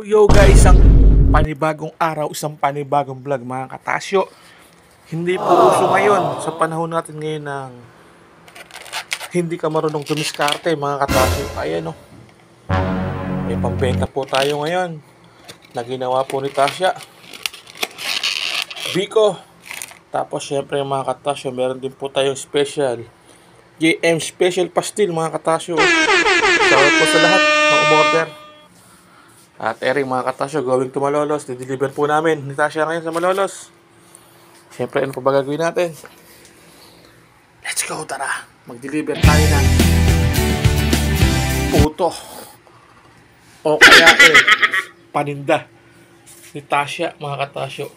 Yo guys, isang panibagong araw, isang panibagong vlog mga katasyo. Hindi po uso ngayon sa panahon natin ngayon ng hindi ka marunong dumiskarte mga katasyo. Ayan o, may pambenta po tayo ngayon na ginawa po ni Tasya Biko. Tapos syempre mga katasyo, meron din po tayong special JM Special Pastil mga katasyo. Shoutout po sa lahat ng umorder. At ering mga katasyo, going to Malolos. Dideliver po namin ni Tasya ngayon sa Malolos. Siyempre, ano pa ba gagawin natin? Let's go, tara. Mag-deliver tayo ng puto. O kaya paninda ni Tasya mga katasyo.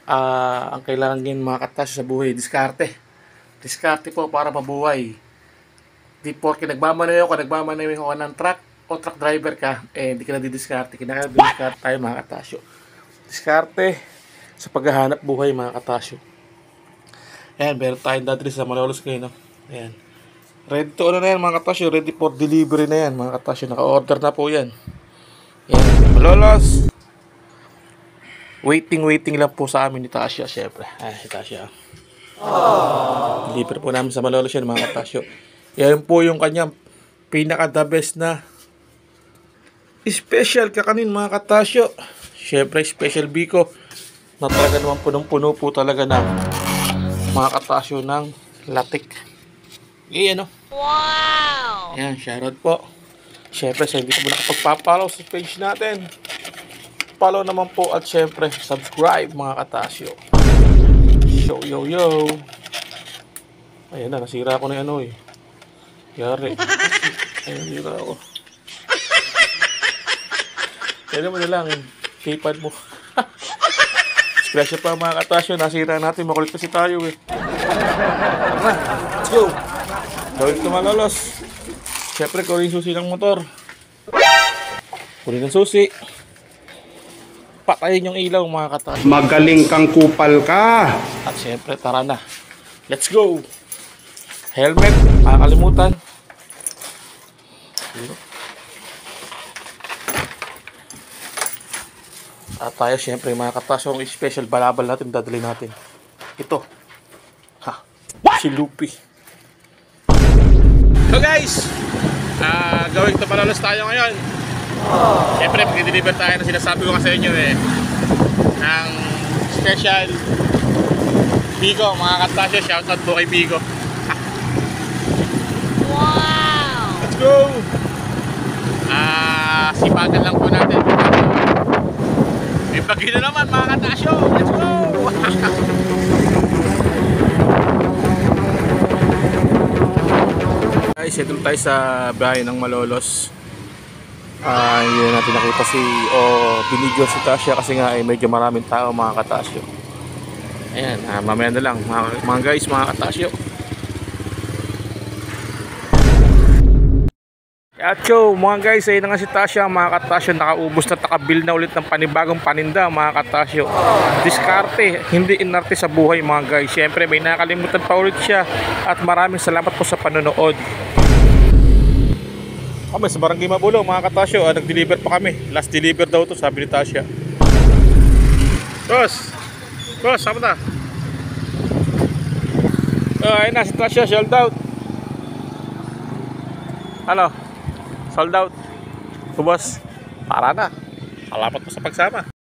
Ang kailangan din mga katasyo sa buhay, diskarte. Diskarte po para mabuhay. Di porke nagmamanayo ka ng truck o truck driver ka, hindi ka na didiskarte. Kinakailangan didiskarte tayo mga katasyo. Diskarte sa paghahanap buhay mga katasyo. Ayan, meron tayong dadri sa Malolos ngayon, no? Ayan. Ready to ano na yan mga katasyo, ready for delivery na yan mga katasyo. Naka-order na po yan. Ayan, Malolos. Waiting lang po sa amin ni Tasya, syempre. Si Tasya. Deliver po namin sa Malolos yan mga katasyo. Yan po yung kanyang pinaka-the best na special kakanin mga katasyo. Siyempre special Biko na talaga naman punong-puno po talaga ng mga katasyo ng latik. Ayan o. Wow! Ayan, shoutout po. Siyempre sa hindi po nakapagpapalaw sa page natin, follow naman po at siyempre subscribe mga katasyo. Yo. Ayan na, nasira ako na ano eh. Yari. Ayan, nasira ako. Kaya mo na lang, keypad mo. Scratch pa mga katasyo, nasira natin, makulit kasi tayo eh. Tara, let's go. Gawin ito Malolos. Siyempre, kunin susi ng motor. Kunin ng susi. Patayin yung ilaw mga katasyo. Magaling kang kupal ka. At siyempre, tara na. Let's go. Helmet, makakalimutan. At tayo syempre mga katasyo, ang special balabal natin, dadali natin. Ito. Si Lupi. So guys, going to Malolos tayo ngayon. Syempre, mag-deliver tayo na sinasabi ko kasi inyo ng special Bigo, mga katasyo. Shoutout po kay Bigo. Wow! Let's go! Sipagan lang po natin. May bagay na naman mga katasyo. Let's go! Guys, ito tayo sa bahay ng Malolos. Hindi natin nakita binidyo si Tasya kasi nga medyo maraming tao mga katasyo. Ayan, mamaya na lang mga guys, mga katasyo. At yo, mga guys, ayun na nga si Tasya mga katasyo. Nakaubos na, nakabil na ulit ng panibagong paninda mga katasyo. Diskarte, hindi inarte sa buhay mga guys. Siyempre may nakalimutan pa ulit siya. At maraming salamat po sa panonood. Kami sa Barangay Mabulong mga katasyo, nag-deliver pa kami. Last deliver daw to, sabi ni Tasya. Boss, sama na. Ayun na si Tasya, sold out. Ano? Sold out. So boss, para na. Salamat po sa pagsama.